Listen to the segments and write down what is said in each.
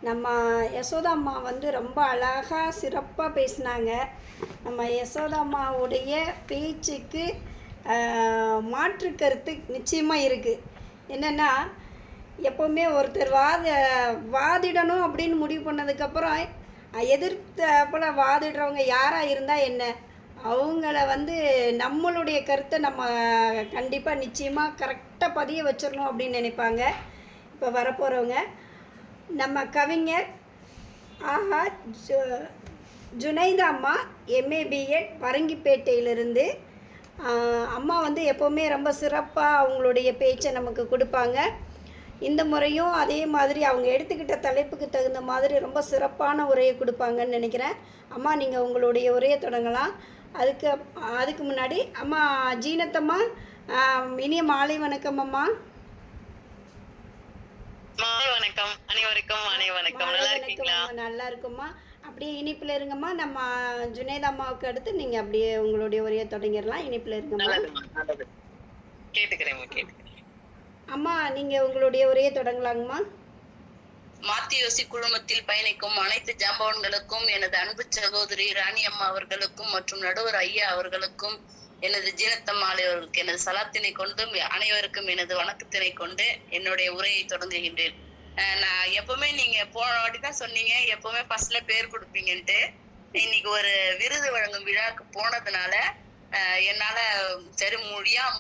நம்ம யசோதாம்மா வந்து ரொம்ப அழகாக சிறப்பாக பேசினாங்க. நம்ம யசோதாம்மாவுடைய பேச்சுக்கு மாற்று கருத்து நிச்சயமாக இருக்குது. என்னென்னா, எப்போவுமே ஒருத்தர் வாதிடணும் அப்படின்னு முடிவு பண்ணதுக்கப்புறம் எதிர்த்தாப்புல வாதிடுறவங்க யாராக இருந்தால் என்ன, அவங்கள வந்து நம்மளுடைய கருத்தை நம்ம கண்டிப்பாக நிச்சயமாக கரெக்டாக பதிய வச்சிடணும் அப்படின்னு நினைப்பாங்க. இப்போ வரப்போகிறவங்க நம்ம கவிஞர் ஆஹா ஜுனைதா அம்மா, எம்ஏ பிஎட், பரங்கிப்பேட்டையிலிருந்து. அம்மா வந்து எப்போவுமே ரொம்ப சிறப்பாக அவங்களுடைய பேச்சை நமக்கு கொடுப்பாங்க. இந்த முறையும் அதே மாதிரி அவங்க எடுத்துக்கிட்ட தலைப்புக்கு தகுந்த மாதிரி ரொம்ப சிறப்பான உரையை கொடுப்பாங்கன்னு நினைக்கிறேன். அம்மா, நீங்கள் உங்களுடைய உரையை தொடங்கலாம். அதுக்கு முன்னாடி அம்மா ஜீனத்தம்மா, இனிய மாலை வணக்கம் அம்மா. வணக்கம் அனைவருக்கும். நல்லா இருக்கீங்களா? நல்லா இருக்கும்மா. அப்படியே இனிப்புல இருங்கம்மா. நம்ம ஜுனைதா அம்மாவுக்கு அடுத்து நீங்க அப்படியே உங்களுடைய உரையை தொடங்கிடலாம். இனிப்புல இருங்கம்மா. கேட்டுக்கிறேன். அம்மா, நீங்க உங்களுடைய உரையை தொடங்கலாங்கம்மா. மாத்தியோசி குழுமத்தில் பயணிக்கும் அனைத்து ஜாம்பவன்களுக்கும், எனது அன்பு சகோதரி ராணி அம்மா அவர்களுக்கும் மற்றும் நடுவர் ஐயா அவர்களுக்கும், எனது ஜீனத்தம்மாளை அவர்களுக்கு எனது சலாத்தினை கொண்டும் அனைவருக்கும் எனது வணக்கத்தினை கொண்டு என்னுடைய உரையை தொடங்குகின்றேன். நான் எப்பவுமே, நீங்க போன வாட்டிதான் சொன்னீங்க எப்பவுமே ஃபர்ஸ்ட்ல பேர் கொடுப்பீங்கன்ட்டு. இன்னைக்கு ஒரு விருது வழங்கும் விழாக்கு போனதுனால என்னால சரி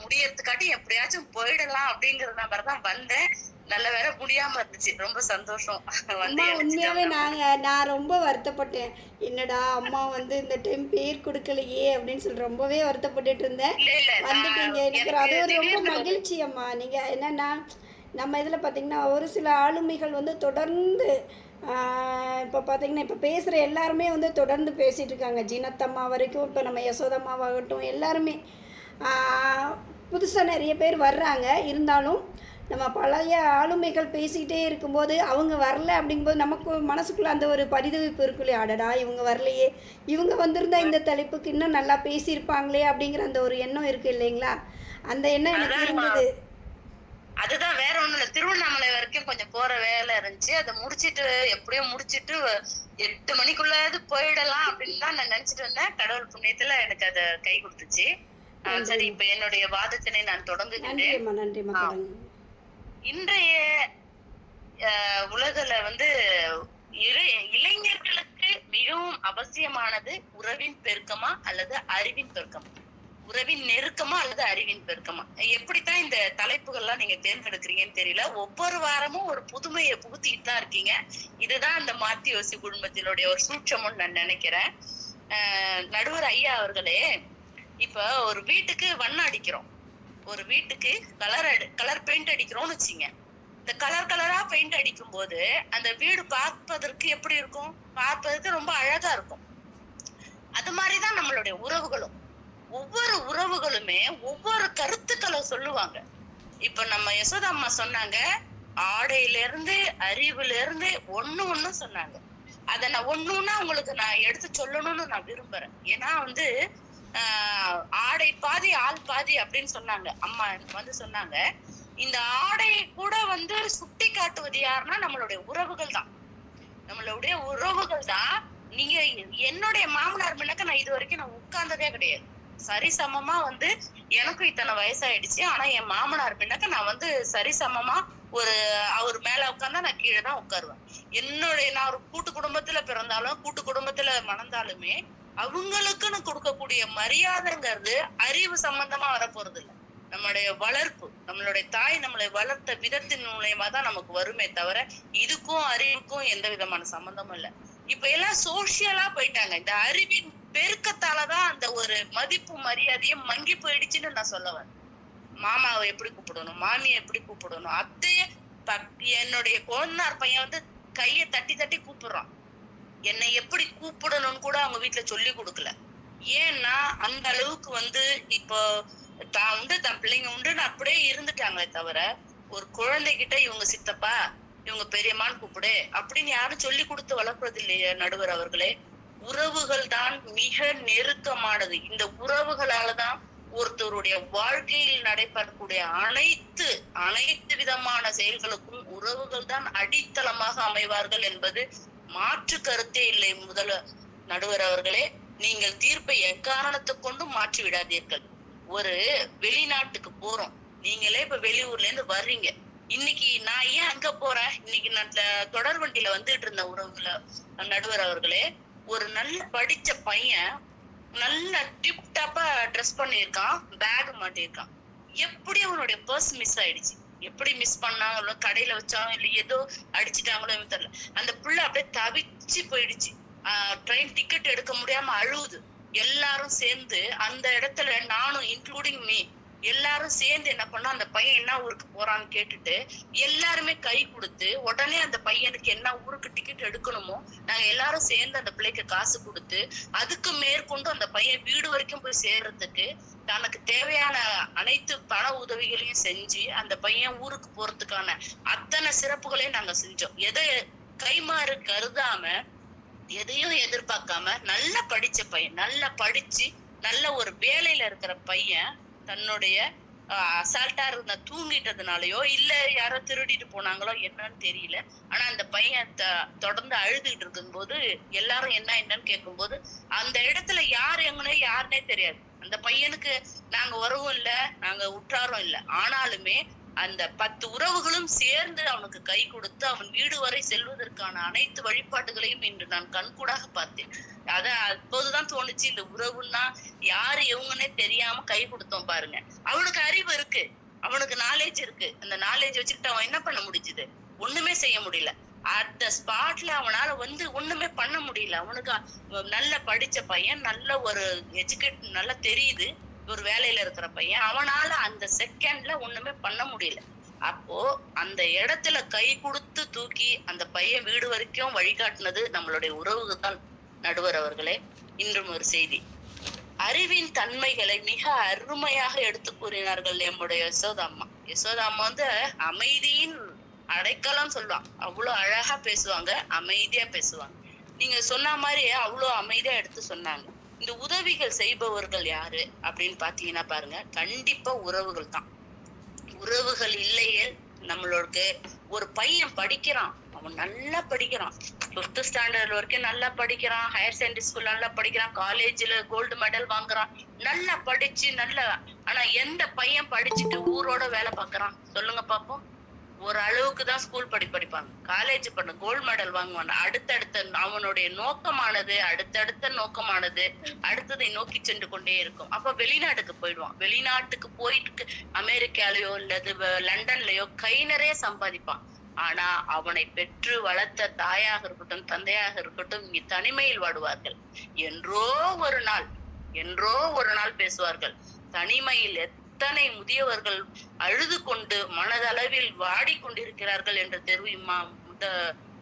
முடியறதுக்காட்டி எப்படியாச்சும் போயிடலாம் அப்படிங்கிற நபர்தான் வந்தேன். நல்ல வேலை முடியாம இருந்துச்சு. ரொம்ப சந்தோஷம். உண்மையாவே நான் ரொம்ப வருத்தப்பட்டேன். என்னடா அம்மா வந்து இந்த டைம் பேர் கொடுக்கலையே அப்படின்னு சொல்லி ரொம்பவே வருத்தப்பட்டுட்டு இருந்தேன். வந்துட்டீங்க. எனக்கு அது ஒரு ரொம்ப மகிழ்ச்சி அம்மா. நீங்க என்னன்னா, நம்ம இதில் பார்த்தீங்கன்னா ஒரு சில ஆளுமைகள் வந்து தொடர்ந்து இப்போ பார்த்தீங்கன்னா இப்போ பேசுகிற எல்லாருமே வந்து தொடர்ந்து பேசிகிட்டு இருக்காங்க. ஜீனத்தம்மா வரைக்கும், இப்போ நம்ம யசோதம்மாவாகட்டும், எல்லாருமே புதுசாக நிறைய பேர் வர்றாங்க. இருந்தாலும் நம்ம பழைய ஆளுமைகள் பேசிக்கிட்டே இருக்கும்போது அவங்க வரல அப்படிங்கும்போது நமக்கு மனசுக்குள்ளே அந்த ஒரு பரிதவிப்பு இருக்கு இல்லையா, அடடா இவங்க வரலையே, இவங்க வந்திருந்தா இந்த தலைப்புக்கு இன்னும் நல்லா பேசியிருப்பாங்களே அப்படிங்கிற அந்த ஒரு எண்ணம் இருக்குது இல்லைங்களா. அந்த எண்ணம் எனக்கு இருந்தது. அதுதான், வேற ஒண்ணும் இல்ல. திருவண்ணாமலை வரைக்கும் கொஞ்சம் போற வேலை இருந்துச்சு. அதை முடிச்சிட்டு எப்படியோ முடிச்சிட்டு 8 மணிக்குள்ளாவது போயிடலாம் அப்படின்னு தான் நான் நினைச்சிட்டு வந்தேன். கடவுள் புண்ணியத்துல எனக்கு அதை கை கொடுத்துச்சு. சரி, இப்ப என்னுடைய வாதத்தினை நான் தொடங்குகின்றேன். இன்றைய உலகில வந்து இளைஞர்களுக்கு மிகவும் அவசியமானது உறவின் பெருக்கமா அல்லது அறிவின் பெருக்கமா, உறவின் நெருக்கமா அல்லது அறிவின் பெருக்கமா. எப்படித்தான் இந்த தலைப்புகள்லாம் நீங்க தேர்ந்தெடுக்கிறீங்கன்னு தெரியல. ஒவ்வொரு வாரமும் ஒரு புதுமையை புகுத்திட்டு தான் இருக்கீங்க. இதுதான் அந்த மாத்தியோசி குடும்பத்தினுடைய ஒரு சூட்சம்னு நான் நினைக்கிறேன். நடுவர் ஐயா அவர்களே, இப்ப ஒரு வீட்டுக்கு வண்ணம் அடிக்கிறோம், ஒரு வீட்டுக்கு கலர் பெயிண்ட் அடிக்கிறோம்னு வச்சுங்க. இந்த கலரா பெயிண்ட் அடிக்கும் போது அந்த வீடு பார்ப்பதற்கு எப்படி இருக்கும்? பார்ப்பதற்கு ரொம்ப அழகா இருக்கும். அது மாதிரிதான் நம்மளுடைய உறவுகளும். ஒவ்வொரு உறவுகளுமே ஒவ்வொரு கருத்துக்களை சொல்லுவாங்க. இப்ப நம்ம யசோதா அம்மா சொன்னாங்க, ஆடையில இருந்து அறிவுல இருந்து ஒண்ணு சொன்னாங்க. அத நான் ஒண்ணுன்னா உங்களுக்கு நான் எடுத்து சொல்லணும்னு நான் விரும்புறேன். ஏன்னா வந்து ஆடை பாதி ஆள் பாதி அப்படின்னு சொன்னாங்க. அம்மா வந்து சொன்னாங்க, இந்த ஆடையை கூட வந்து சுட்டி காட்டுவது யாருன்னா நம்மளுடைய உறவுகள் தான். நம்மளுடைய உறவுகள் தான். நீங்க என்னுடைய மாமனார் முன்னக்க நான் இது வரைக்கும் நான் உட்கார்ந்ததே கிடையாது. சரிசமமா வந்து எனக்கும் இத்தனை வயசாயிடுச்சு. ஆனா என் மாமனார் பின்னாக்க நான் வந்து சரிசமமா அவர் மேல உட்கார்ந்தா நான் கீழே தான் உட்காருவேன். நான் ஒரு கூட்டு குடும்பத்துல பிறந்தாலும் கூட்டு குடும்பத்துல மணந்தாலுமே அவங்களுக்குன்னு கொடுக்கக்கூடிய மரியாதைங்கிறது அறிவு சம்பந்தமா வரப்போறது இல்லை. நம்மளுடைய வளர்ப்பு, நம்மளுடைய தாய் நம்மளை வளர்த்த விதத்தின் மூலயமா தான் நமக்கு வருமே தவிர இதுக்கும் அறிவுக்கும் எந்த விதமான சம்பந்தமும் இல்லை. இப்ப எல்லாம் சோசியலா போயிட்டாங்க. இந்த அறிவின் பெருக்கத்தாலதான் அந்த ஒரு மதிப்பு மரியாதையும் மங்கி போயிடுச்சுன்னு நான் சொல்லுவேன். மாமாவை எப்படி கூப்பிடணும், மாமியை எப்படி கூப்பிடணும், அத்தைய என்னுடைய கொழுந்தார் பையன் வந்து கையை தட்டி தட்டி கூப்பிடுறான். என்னை எப்படி கூப்பிடணும்னு கூட அவங்க வீட்டுல சொல்லி கொடுக்கல. ஏன்னா அந்த அளவுக்கு வந்து இப்போ தான் உண்டு தன் பிள்ளைங்க உண்டுன்னு அப்படியே இருந்துட்டாங்களே தவிர ஒரு குழந்தைகிட்ட இவங்க சித்தப்பா இவங்க பெரியம்மான்னு கூப்பிடு அப்படின்னு யாரும் சொல்லி கொடுத்து வளர்ப்பது இல்லையே நடுவர் அவர்களே. உறவுகள் தான் மிக நெருக்கமானது. இந்த உறவுகளாலதான் ஒருத்தருடைய வாழ்க்கையில் நடைபெறக்கூடிய அனைத்து விதமான செயல்களுக்கும் உறவுகள் தான் அடித்தளமாக அமைவார்கள் என்பது மாற்று கருத்தே இல்லை. நடுவர் அவர்களே, நீங்கள் தீர்ப்பை எக்காரணத்தை கொண்டும் மாற்றி விடாதீர்கள். ஒரு வெளிநாட்டுக்கு போறோம், நீங்களே இப்ப வெளியூர்ல இருந்து வர்றீங்க. இன்னைக்கு நான் ஏன் அங்க போறேன், இன்னைக்கு நான் தொடர் வண்டியில வந்துட்டு இருந்த உறவுகளை நடுவர் அவர்களே, ஒரு நல்ல படிச்ச பையன் நல்ல டிப் டாப்பா ட்ரெஸ் பண்ணிருக்கான், பேக் மாட்டிருக்கான். எப்படி அவனுடைய பர்ஸ் மிஸ் ஆயிடுச்சு, எப்படி மிஸ் பண்ணாங்களோ, கடையில வச்சாலும் இல்ல ஏதோ அடிச்சுட்டாங்களோ தெரியல. அந்த புள்ள அப்படியே தவிச்சு போயிடுச்சு. ட்ரெயின் டிக்கெட் எடுக்க முடியாம அழுவுது. எல்லாரும் சேர்ந்து அந்த இடத்துல, நானும் இன்க்ளூடிங் மீ, எல்லாரும் சேர்ந்து என்ன பண்ணோம், அந்த பையன் என்ன ஊருக்கு போறான்னு கேட்டுட்டு எல்லாருமே கை கொடுத்து, உடனே அந்த பையனுக்கு என்ன ஊருக்கு டிக்கெட் எடுக்கணுமோ நாங்க எல்லாரும் சேர்ந்து அந்த பிள்ளைக்கு காசு கொடுத்து, அதுக்கு மேற்கொண்டு அந்த பையன் வீடு வரைக்கும் போய் சேர்றதுக்கு தனக்கு தேவையான அனைத்து பண உதவிகளையும் செஞ்சு அந்த பையன் ஊருக்கு போறதுக்கான அத்தனை சிறப்புகளையும் நாங்க செஞ்சோம். எதை கைமாறு கருதாம, எதையும் எதிர்பார்க்காம, நல்லா படிச்ச பையன், நல்லா படிச்சு நல்ல ஒரு வேலையில இருக்கிற பையன் தன்னுடைய அசால்ட்டா இருந்த தூங்கிட்டதுனாலயோ இல்ல யாரோ திருடிட்டு போனாங்களோ என்னன்னு தெரியல. ஆனா அந்த பையன் தொடர்ந்து அழுதுகிட்டு இருக்கும் போது எல்லாரும் என்னன்னு கேட்கும் போது அந்த இடத்துல யாரு எங்கனே யாருன்னே தெரியாது. அந்த பையனுக்கு நாங்க உறவும் இல்ல, நாங்க உற்றாரும் இல்ல. ஆனாலுமே அந்த 10 உறவுகளும் சேர்ந்து அவனுக்கு கை கொடுத்து அவன் வீடு வரை செல்வதற்கான அனைத்து வழிபாட்டுகளையும் இன்று நான் கண்கூடாக பார்த்தேன். அப்போதுதான் தோணுச்சு, இந்த உறவுன்னா யாரு இவங்கன்னே தெரியாம கை கொடுத்தோம் பாருங்க. அவனுக்கு அறிவு இருக்கு, அவனுக்கு நாலேஜ் இருக்கு. அந்த நாலேஜ் வச்சுக்கிட்டு அவன் என்ன பண்ண முடிஞ்சது, ஒண்ணுமே செய்ய முடியல. அந்த ஸ்பாட்ல அவனால ஒண்ணுமே பண்ண முடியல. அவனுக்கு நல்ல படிச்ச பையன், நல்ல ஒரு எஜுகேட், நல்லா தெரியுது, ஒரு வேலையில இருக்கிற பையன், அவனால அந்த செகண்ட்ல ஒண்ணுமே பண்ண முடியல. அப்போ அந்த இடத்துல கை கொடுத்து தூக்கி அந்த பையன் வீடு வரைக்கும் வழிகாட்டினது நம்மளுடைய உறவுகள் தான் நடுவர் அவர்களே. இன்றும் ஒரு செய்தி, அறிவின் தன்மைகளை மிக அருமையாக எடுத்து கூறினார்கள் நம்முடைய யசோதா அம்மா. யசோதா அம்மா அமைதியின் அடைக்கலம் சொல்லுவாங்க. அவ்வளவு அழகா பேசுவாங்க, அமைதியா பேசுவாங்க. நீங்க சொன்ன மாதிரி அவ்வளவு அமைதியா எடுத்து சொன்னாங்க. இந்த உதவிகள் செய்பவர்கள் யாரு அப்படின்னு பாத்தீங்கன்னா பாருங்க, கண்டிப்பா உறவுகள் தான். உறவுகள் இல்லையே நம்மளுக்கு ஒரு பையன் படிக்கிறான், அவன் நல்லா படிக்கிறான், 5th ஸ்டாண்டர்ட் வரைக்கும் நல்லா படிக்கிறான், ஹையர் செகண்டரி ஸ்கூல் நல்லா படிக்கிறான், காலேஜ்ல கோல்டு மெடல் வாங்குறான், நல்லா படிச்சு ஆனா எந்த பையன் படிச்சுட்டு ஊரோட வேலை பாக்குறான் சொல்லுங்க பாப்போம்? ஒரு அளவுக்கு தான் ஸ்கூல் படிப்பாங்க, காலேஜ் பண்ண கோல்டு மெடல் வாங்குவான். அடுத்தடுத்த அவனுடைய நோக்கமானது அடுத்தடுத்த நோக்கமானது அடுத்ததை நோக்கி சென்று கொண்டே இருக்கும். அப்ப வெளிநாட்டுக்கு போயிடுவான். வெளிநாட்டுக்கு போயிட்டு அமெரிக்காலயோ இல்லது லண்டன்லயோ கை நிறைய சம்பாதிப்பான். ஆனா அவனை பெற்று வளர்த்த தாயாக இருக்கட்டும், தந்தையாக இருக்கட்டும், இங்க தனிமையில் வாடுவார்கள். என்றோ ஒரு நாள் பேசுவார்கள். தனிமையில் எத்தனை முதியவர்கள் அழுது கொண்டு மனதளவில் வாடிக்கொண்டிருக்கிறார்கள் என்று தெரியுமா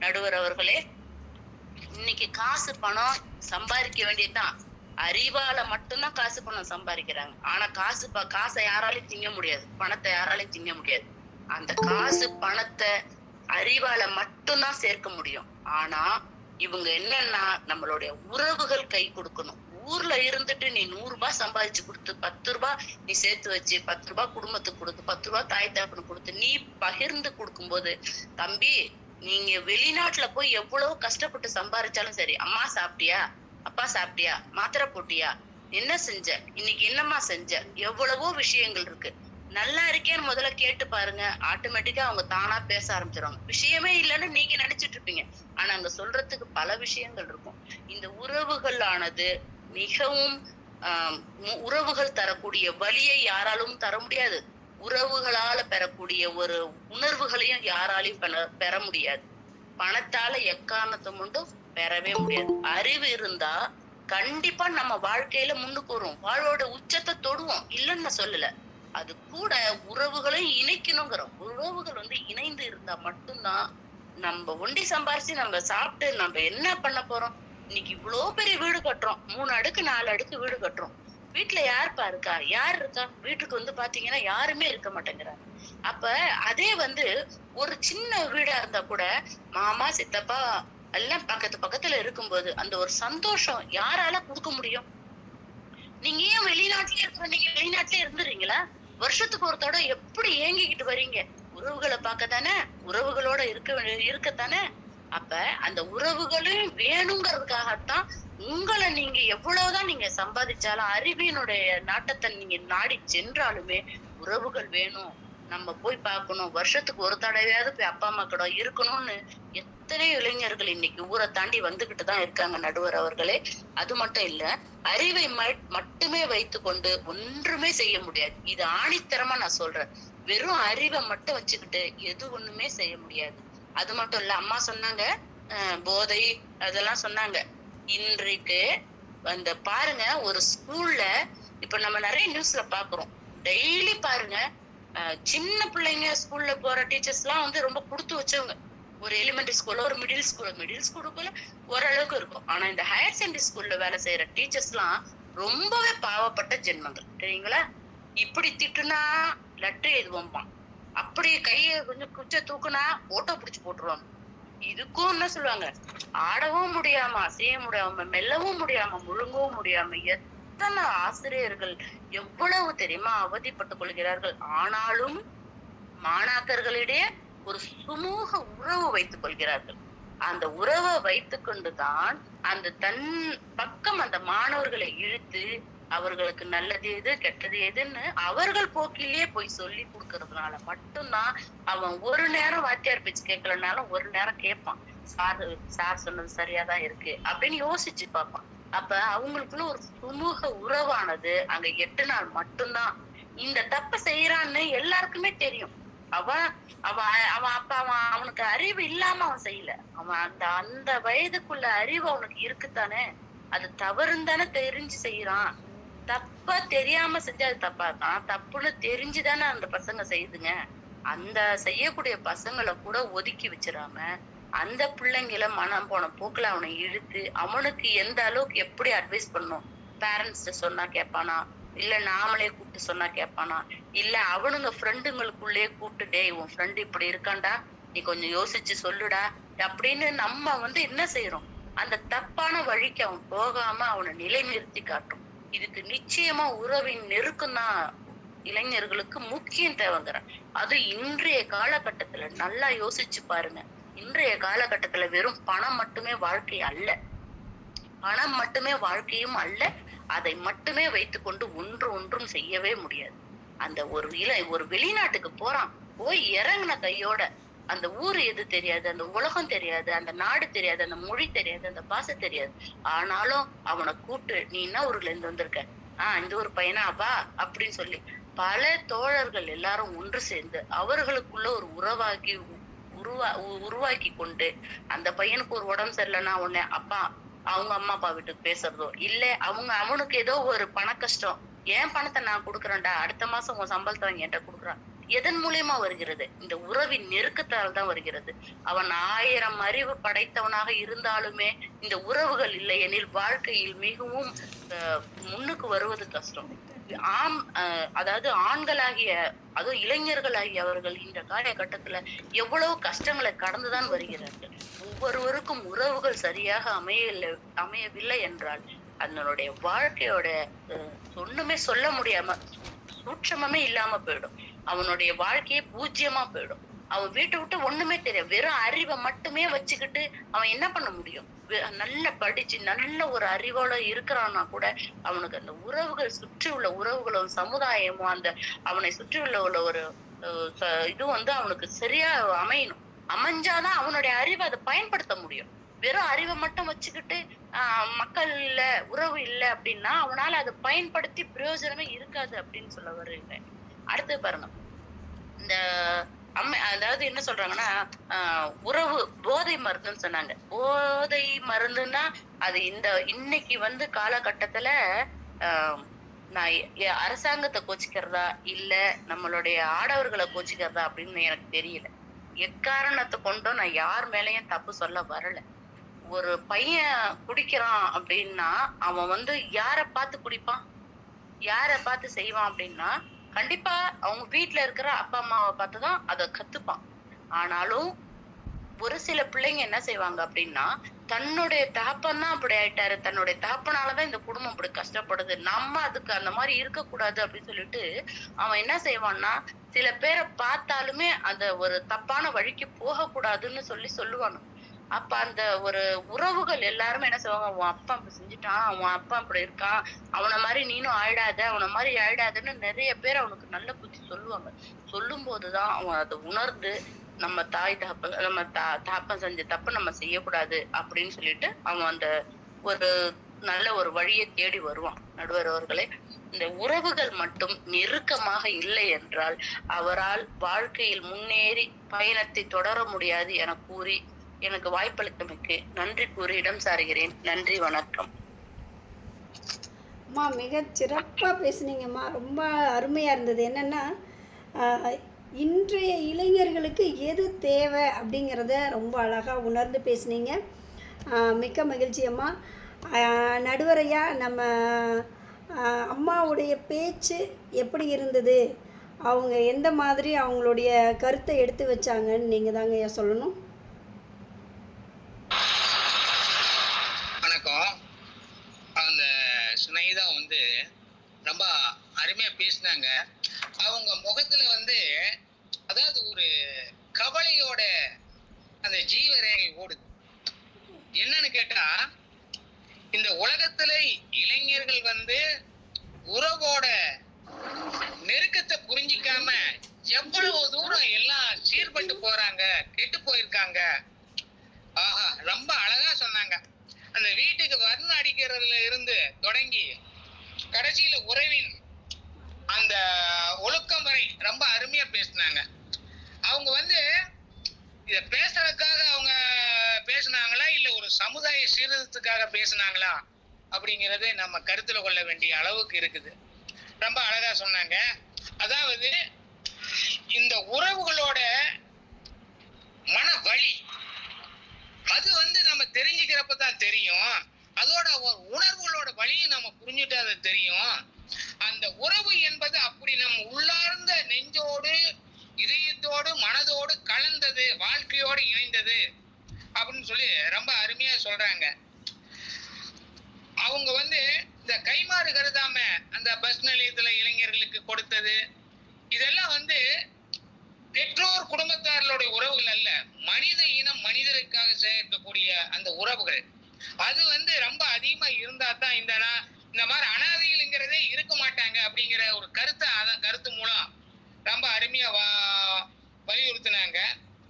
நடுவர் அவர்களே? இன்னைக்கு காசு பணம் சம்பாதிக்க வேண்டியதுதான், அறிவால மட்டும்தான் காசு பணம் சம்பாதிக்கிறாங்க. ஆனா காசை யாராலையும் திங்க முடியாது, பணத்தை யாராலையும் திங்க முடியாது. அந்த காசு பணத்தை அறிவால மட்டும்தான் சேர்க்க முடியும். ஆனா இவங்க என்னன்னா, நம்மளுடைய உறவுகள் கை கொடுக்கணும். ஊர்ல இருந்துட்டு நீ 100 ரூபாய் சம்பாதிச்சு கொடுத்து 10 ரூபாய் நீ சேர்த்து வச்சு 10 ரூபாய் குடும்பத்துக்கு கொடுத்து 10 ரூபாய் தாய் தகப்பனுக்கு கொடுத்து நீ பகிர்ந்து கொடுக்கும் போது, தம்பி நீங்க வெளிநாட்டுல போய் எவ்வளவு கஷ்டப்பட்டு சம்பாதிச்சாலும் சரி, அம்மா சாப்பிட்டியா, அப்பா சாப்பிட்டியா, மாத்திரை போட்டியா, என்ன செஞ்ச, இன்னைக்கு என்னம்மா செஞ்ச, எவ்வளவோ விஷயங்கள் இருக்கு. நல்லா இருக்கேன்னு முதல்ல கேட்டு பாருங்க, ஆட்டோமேட்டிக்கா அவங்க தானா பேச ஆரம்பிச்சிருவாங்க. விஷயமே இல்லைன்னு நீங்க நினைச்சிட்டு இருப்பீங்க, ஆனா அங்க சொல்றதுக்கு பல விஷயங்கள் இருக்கும். இந்த உறவுகள் ஆனது மிகவும் உறவுகள் தரக்கூடிய வலியை யாராலும் தர முடியாது. உறவுகளால பெறக்கூடிய ஒரு உணர்வுகளையும் யாராலையும் பெற முடியாது. பணத்தால எக்காரணத்தை மட்டும் பெறவே முடியாது. அறிவு இருந்தா கண்டிப்பா நம்ம வாழ்க்கையில முன்னுக்கு வரும், வாழ்வோட உச்சத்தை தொடுவோம், இல்லைன்னு நான் சொல்லல. அது கூட உறவுகளையும் இணைக்கணுங்கிறோம். உறவுகள் இணைந்து இருந்தா மட்டும்தான் நம்ம ஒண்டி சம்பாரிச்சு நம்ம சாப்பிட்டு நம்ம என்ன பண்ண போறோம். இன்னைக்கு இவ்வளவு பெரிய வீடு கட்டுறோம், 3 அடுக்கு 4 அடுக்கு வீடு கட்டுறோம். வீட்டுல யாருப்பா இருக்கா, யார் இருக்கா? வீட்டுக்கு பாத்தீங்கன்னா யாருமே இருக்க மாட்டேங்கிறாங்க. அப்ப அதே ஒரு சின்ன வீடா இருந்தா கூட மாமா சித்தப்பா எல்லாம் பக்கத்துல இருக்கும்போது அந்த ஒரு சந்தோஷம் யாரால கொடுக்க முடியும்? நீங்க ஏன் வெளிநாட்டுல நீங்க வெளிநாட்டுல இருந்துறீங்களா? வருஷத்துக்கு ஒரு தடவை எப்படி ஏங்கிக்கிட்டு வரீங்க? உறவுகளை பார்க்க தானே. உறவுகளோட இருக்கத்தானே. அப்ப அந்த உறவுகளும் வேணுங்கிறதுக்காகத்தான் உங்களை நீங்க எவ்வளவுதான் நீங்க சம்பாதிச்சாலும், அறிவினுடைய நாட்டத்தை நீங்க நாடி சென்றாலுமே உறவுகள் வேணும். நம்ம போய் பார்க்கணும். வருஷத்துக்கு ஒரு தடவையாவது போய் அப்பா அம்மா கூட இருக்கணும்னு எத்தனை இளைஞர்கள் இன்னைக்கு ஊரை தாண்டி வந்துகிட்டு தான் இருக்காங்க நடுவர் அவர்களே. அது மட்டும் இல்ல, அறிவை மட்டுமே வைத்துக்கொண்டு ஒன்றுமே செய்ய முடியாது. இது ஆணித்தரமா நான் சொல்றேன். வெறும் அறிவை மட்டும் வச்சுக்கிட்டு எது ஒண்ணுமே செய்ய முடியாது. அது மட்டும் இல்ல, அம்மா சொன்னாங்க போதை அதெல்லாம் சொன்னாங்க. இன்றைக்கு அந்த பாருங்க, ஒரு ஸ்கூல்ல இப்ப நம்ம நிறைய நியூஸ்ல பாக்குறோம். டெய்லி பாருங்க, சின்ன பிள்ளைங்க ஸ்கூல்ல போற டீச்சர்ஸ் எல்லாம் வந்து ரொம்ப கொடுத்து வச்சவங்க. ஒரு எலிமெண்டரி ஸ்கூல்ல, ஒரு மிடில் ஸ்கூலுக்குள்ள ஓரளவுக்கு இருக்கும். ஆனா இந்த ஹையர் செகண்டரி ஸ்கூல்ல வேலை செய்யற டீச்சர்ஸ் எல்லாம் ரொம்பவே பாவப்பட்ட ஜென்மங்கள் தெரியுங்களா. இப்படி திட்டுனா லெட்டர் எழுதுவோம்பான், அப்படி கைய கொஞ்சம் குச்ச தூக்குனா ஓட்டோ புடிச்சு போட்டுருவாங்க. இதுக்கும் என்ன சொல்லுவாங்க, ஆடவும் முடியாம, அசைய முடியாம, மெல்லவும் முடியாம, முழுங்கவும் முடியாம எத்தனை ஆசிரியர்கள் எவ்வளவு தெரியுமா அவதிப்பட்டுக் கொள்கிறார்கள். ஆனாலும் மாணாக்கர்களிடையே ஒரு சுமூக உறவு வைத்துக் கொள்கிறார்கள். அந்த உறவை வைத்துக் கொண்டுதான் அந்த தன் பக்கம் அந்த மாணவர்களை இழுத்து அவர்களுக்கு நல்லது எது கெட்டது எதுன்னு அவர்கள் போக்கிலேயே போய் சொல்லி கொடுக்கறதுனால மட்டும்தான் அவன் ஒரு நேரம் வாத்தியார் பேச்சு கேட்கலனாலும் ஒரு நேரம் கேட்பான். சார் சொன்னது சரியாதான் இருக்கு அப்படின்னு யோசிச்சு பார்ப்பான். அப்ப அவங்களுக்குள்ள ஒரு சுமூக உறவானது அங்க 8 நாள் மட்டும்தான். இந்த தப்ப செய்யறான்னு எல்லாருக்குமே தெரியும். அவன் அவன் அவன் அப்ப அவனுக்கு அறிவு இல்லாம அவன் செய்யல. அவன் அந்த வயதுக்குள்ள அறிவு அவனுக்கு இருக்குத்தானே. அது தவறுன்னு தானே தெரிஞ்சு செய்யறான். தப்பா தெரியாம செஞ்சா அது தப்பா இருக்கான். தப்புன்னு தெரிஞ்சுதானே அந்த பசங்க செய்யுதுங்க. அந்த செய்யக்கூடிய பசங்களை கூட ஒதுக்கி வச்சிடாம அந்த பிள்ளைங்களை மனம் போன போக்குல அவனை இழுத்து அவனுக்கு எந்த அளவுக்கு எப்படி அட்வைஸ் பண்ணும். பேரண்ட்ஸ் சொன்னா கேட்பானா, இல்ல நாமளே கூப்பிட்டு சொன்னா கேட்பானா, இல்ல அவனுங்க ஃப்ரெண்டுங்களுக்குள்ளேயே கூப்பிட்டு, டேய் உன் ஃப்ரெண்டு இப்படி இருக்காண்டா, நீ கொஞ்சம் யோசிச்சு சொல்லுடா அப்படின்னு நம்ம வந்து என்ன செய்யறோம், அந்த தப்பான வழிக்கு அவன் போகாம அவனை நிலைநிறுத்தி காட்டும். இதுக்கு நிச்சயமா உறவின் நெருக்கம் தான் இளைஞர்களுக்கு முக்கியம் தேவைங்கிறேன். அது இன்றைய காலகட்டத்துல நல்லா யோசிச்சு பாருங்க. இன்றைய காலகட்டத்துல வெறும் பணம் மட்டுமே வாழ்க்கை அல்ல, பணம் மட்டுமே வாழ்க்கையும் அல்ல. அதை மட்டுமே வைத்துக்கொண்டு ஒன்றும் செய்யவே முடியாது. அந்த ஒரு வெளிநாட்டுக்கு போறான், போய் இறங்கின கையோட அந்த ஊரு எது தெரியாது, அந்த உலகம் தெரியாது, அந்த நாடு தெரியாது, அந்த மொழி தெரியாது, அந்த பாஷை தெரியாது. ஆனாலும் அவனை கூப்பிட்டு, நீ என்ன ஊர்ல இருந்து வந்திருக்க, இந்த ஒரு பையனா வா அப்படின்னு சொல்லி பல தோழர்கள் எல்லாரும் ஒன்று சேர்ந்து அவர்களுக்குள்ள ஒரு உருவாக்கி கொண்டு, அந்த பையனுக்கு ஒரு உடம்பு சரியில்லைன்னா உடனே அவங்க அம்மா அப்பா வீட்டுக்கு பேசுறதோ, இல்ல அவனுக்கு ஏதோ ஒரு பண கஷ்டம், என் பணத்தை நான் கொடுக்குறேன்டா, அடுத்த மாசம் உன் சம்பளத்தை வாங்கி என்கிட்ட கொடுக்குறான். எதன் மூலியமா வருகிறது? இந்த உறவின் நெருக்கத்தால் தான் வருகிறது. அவன் 1000 அறிவு படைத்தவனாக இருந்தாலுமே இந்த உறவுகள் இல்லை எனில் வாழ்க்கையில் மிகவும் முன்னுக்கு வருவது கஷ்டம். அதாவது ஆண்களாகிய, அதுவும் இளைஞர்களாகிய அவர்கள் இந்த காலகட்டத்துல எவ்வளவு கஷ்டங்களை கடந்துதான் வருகிறார்கள். ஒவ்வொருவருக்கும் உறவுகள் சரியாக அமையவில்லை என்றால் அதனுடைய வாழ்க்கையோட ஒண்ணுமே சொல்ல முடியாம சூட்சமே இல்லாம போயிடும். அவனுடைய வாழ்க்கையே பூஜ்யமா போயிடும். அவன் வீட்டை விட்டு ஒண்ணுமே தெரியும். வெறும் அறிவை மட்டுமே வச்சுக்கிட்டு அவன் என்ன பண்ண முடியும்? நல்ல படிச்சு நல்ல ஒரு அறிவோட இருக்கிறான்னா கூட அவனுக்கு அந்த உறவுகள், சுற்றி உள்ள உறவுகளும் சமுதாயமும் அந்த அவனை சுற்றி உள்ள ஒரு இது வந்து அவனுக்கு சரியா அமையணும். அமைஞ்சாதான் அவனுடைய அறிவை அதை பயன்படுத்த முடியும். வெறும் அறிவை மட்டும் வச்சுக்கிட்டு மக்கள் இல்ல, உறவு இல்லை அப்படின்னா அவனால அதை பயன்படுத்தி பிரயோஜனமே இருக்காது அப்படின்னு சொல்ல வருகிறேன். அடுத்து பாருங்க, இந்த அதாவது என்ன சொல்றாங்கன்னா, உறவு போதை மருந்துன்னு சொன்னாங்க. போதை மருந்துன்னா அது இன்னைக்கு வந்து காலகட்டத்துல நான் அரசாங்கத்தை கோச்சிக்கிறதா இல்ல நம்மளுடைய ஆடவர்களை கோச்சிக்கிறதா அப்படின்னு எனக்கு தெரியல. எக்காரணத்தை கொண்டும் நான் யார் மேலயும் தப்பு சொல்ல வரல. ஒரு பையன் குடிக்கிறான் அப்படின்னா அவன் வந்து யார பார்த்து குடிப்பான், யார பார்த்து செய்வான் அப்படின்னா கண்டிப்பா அவங்க வீட்டுல இருக்கிற அப்பா அம்மாவை பார்த்துதான் அதை கத்துப்பான். ஆனாலும் ஒரு சில பிள்ளைங்க என்ன செய்வாங்க அப்படின்னா, தன்னுடைய தகப்பன் தான் அப்படி ஆயிட்டாரு, தன்னுடைய தகப்பனாலதான் இந்த குடும்பம் அப்படி கஷ்டப்படுது, நம்ம அதுக்கு அந்த மாதிரி இருக்கக்கூடாது அப்படின்னு சொல்லிட்டு அவன் என்ன செய்வான்னா சில பேரை பார்த்தாலுமே அந்த ஒரு தப்பான வழிக்கு போகக்கூடாதுன்னு சொல்லுவாங்க. அப்ப அந்த ஒரு உறவுகள் எல்லாருமே என்ன செய்வாங்க, "உன் அப்பா அப்படி செஞ்சுட்டான், உன் அப்பா அப்படி இருக்கான், அவன மாரி நீனும் ஆயிடாத, அவன மாரி ஆயிடாதன்னு" நெறைய பேர் அவனுக்கு நல்ல புத்தி சொல்லுவாங்க. சொல்லும்போது தான் அவன் அத உணர்ந்து, நம்ம தாய் தகப்பன் நம்ம தகப்பன் செஞ்ச தப்ப நம்ம செய்யக்கூடாது அப்படின்னு சொல்லிட்டு, அவன் அந்த ஒரு நல்ல ஒரு வழிய தேடி வருவான். நடுவர் அவர்களே, இந்த உறவுகள் மட்டும் நெருக்கமாக இல்லை என்றால், அவரால் வாழ்க்கையில் முன்னேறி பயணத்தை தொடர முடியாது என கூறி, எனக்கு வாய்ப்பளித்தமைக்கு நன்றி கூறி இடம் சாருகிறேன். நன்றி, வணக்கம். அம்மா மிகச் சிறப்பாக பேசுனீங்கம்மா. ரொம்ப அருமையாக இருந்தது. என்னென்னா இன்றைய இளைஞர்களுக்கு எது தேவை அப்படிங்கிறத ரொம்ப அழகாக உணர்ந்து பேசுனீங்க. மிக்க மகிழ்ச்சி அம்மா. நடுவரையா, நம்ம அம்மாவுடைய பேச்சு எப்படி இருந்தது, அவங்க எந்த மாதிரி அவங்களுடைய கருத்தை எடுத்து வச்சாங்கன்னு நீங்கள் தாங்க ஐயா சொல்லணும். வணக்கம். அந்த சுனைதா வந்து ரொம்ப அருமையா பேசினாங்க. அவங்க முகத்துல வந்து அதாவது ஒரு கவலையோட அந்த ஜீவரேகை ஓடுது. என்னன்னு கேட்டா, இந்த உலகத்துல இளைஞர்கள் வந்து உறவோட நெருக்கத்தை புரிஞ்சிக்காம எவ்வளவு தூரம் எல்லாம் சீர்பட்டு போறாங்க, கெட்டு போயிருக்காங்க. ஆஹா, ரொம்ப அழகா சொன்னாங்க. அந்த வீட்டுக்கு வர்ணம் அடிக்கிறதுல இருந்து தொடங்கி கடைசியில உறவின் அந்த ஒழுக்கம் வரை ரொம்ப அருமையா பேசினாங்க. அவங்க வந்து இத பேசுறதுக்காக அவங்க பேசினாங்களா, இல்ல ஒரு சமுதாய சீர்திருத்தத்துக்காக பேசினாங்களா அப்படிங்கறது நம்ம கருத்துல கொள்ள வேண்டிய அளவுக்கு இருக்குது. ரொம்ப அழகா சொன்னாங்க. அதாவது இந்த உறவுகளோட மன வலி அது வந்து நம்ம தெரிஞ்சுக்கிறப்ப தான் தெரியும். அதோட உணர்வுகளோட வழியும் நம்ம புரிஞ்சுட்டு அது தெரியும். அந்த உறவு என்பது அப்படி நம்ம உள்ளார்ந்த நெஞ்சோடு இதயத்தோடு மனதோடு கலந்தது, வாழ்க்கையோடு இணைந்தது அப்படின்னு சொல்லி ரொம்ப அருமையா சொல்றாங்க. அவங்க வந்து இந்த கைமாறு கருதாம அந்த பஸ் நிலையத்துல இளைஞர்களுக்கு கொடுத்தது இதெல்லாம் வந்து பெற்றோர் குடும்பத்தார்களுடைய உறவுகள் அல்ல, மனித இனம் மனிதருக்காக சேர்க்கக்கூடிய அந்த உறவுகள். அது வந்து ரொம்ப அதிகமா இருந்தா தான் இந்த மாதிரி அனாதைகள்ங்கிறதே இருக்க மாட்டாங்க அப்படிங்கிற ஒரு கருத்தை அதான் கருத்து மூலம் ரொம்ப அருமையா வலியுறுத்தினாங்க.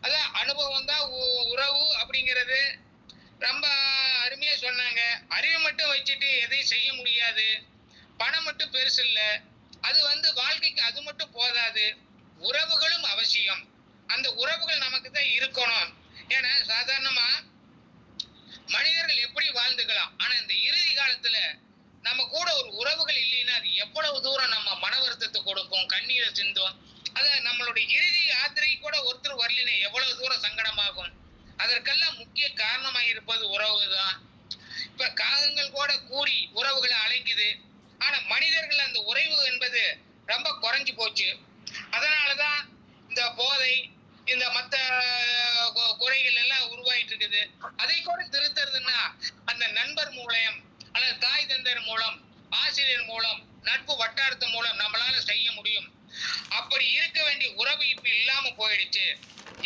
அதான் அனுபவம் தான் உறவு அப்படிங்கிறது ரொம்ப அருமையா சொன்னாங்க. அறிவை மட்டும் வச்சுட்டு எதையும் செய்ய முடியாது, பணம் மட்டும் பெருசு இல்லை, அது வந்து வாழ்க்கைக்கு அது மட்டும் போதாது, உறவுகளும் அவசியம். அந்த உறவுகள் நமக்கு தான் இருக்கணும். ஏன்னா சாதாரணமா மனிதர்கள் எப்படி வாழ்ந்துக்கலாம், ஆனா இந்த இறுதி காலத்துல நம்ம கூட ஒரு உறவுகள் இல்லைன்னா அது எவ்வளவு தூரம் நம்ம மன வருத்தத்தை கொடுக்கும், கண்ணீரை சிந்தும். அத நம்மளுடைய இறுதி யாத்திரை கூட ஒருத்தர் வரலினா எவ்வளவு தூரம் சங்கடமாகும். அதற்கெல்லாம் முக்கிய காரணமா இருப்பது உறவு தான். இப்ப காகங்கள் கூட கூடி உறவுகளை அழைக்குது, ஆனா மனிதர்கள் அந்த உறவு என்பது ரொம்ப குறைஞ்சு போச்சு. அதனாலதான் இந்த போதை, இந்த மத்த குறைகள் எல்லாம் உருவாயிட்டு இருக்குது. அதை கூட திருத்துறதுன்னா அந்த நண்பர் மூலம் அல்லது தாய் தந்தர் மூலம், ஆசிரியர் மூலம், நட்பு வட்டாரத்து மூலம் நம்மளால செய்ய முடியும். அப்படி இருக்க வேண்டிய உறவு இப்ப இல்லாம போயிடுச்சு.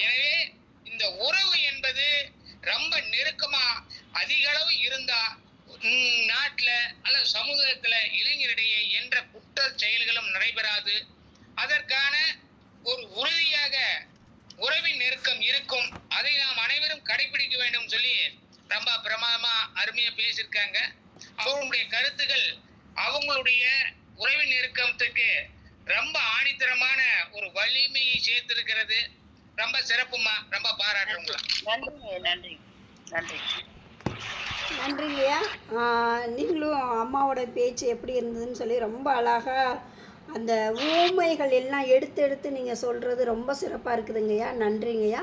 எனவே இந்த உறவு என்பது ரொம்ப நெருக்கமா அதிக அளவு இருந்தா நாட்டுல அல்லது சமூகத்துல இளைஞரிடையே என்ற குற்ற செயல்களும் நடைபெறாது. அதற்கான ஒரு உறுதியாக உறவின் நெருக்கம் இருக்கும். அதை நாம் அனைவரும் கடைபிடிக்க வேண்டும் சொல்லி ரொம்ப பிரமாதமா அருமையா பேசியிருக்காங்க. அவங்களுடைய கருத்துக்கள் அவங்களுடைய உறவின் நெருக்கத்துக்கு ரொம்ப ஆணித்தரமான ஒரு வலிமையை சேர்த்திருக்கிறது. ரொம்ப சிறப்புமா, ரொம்ப பாராட்டுறோங்களா. நன்றி நன்றி. நன்றிங்கய்யா. நீங்களும் அம்மாவோட பேச்சு எப்படி இருந்ததுன்னு சொல்லி ரொம்ப அழகாக அந்த ஊமைகள் எல்லாம் எடுத்து எடுத்து நீங்கள் சொல்கிறது ரொம்ப சிறப்பாக இருக்குதுங்கய்யா. நன்றிங்கய்யா.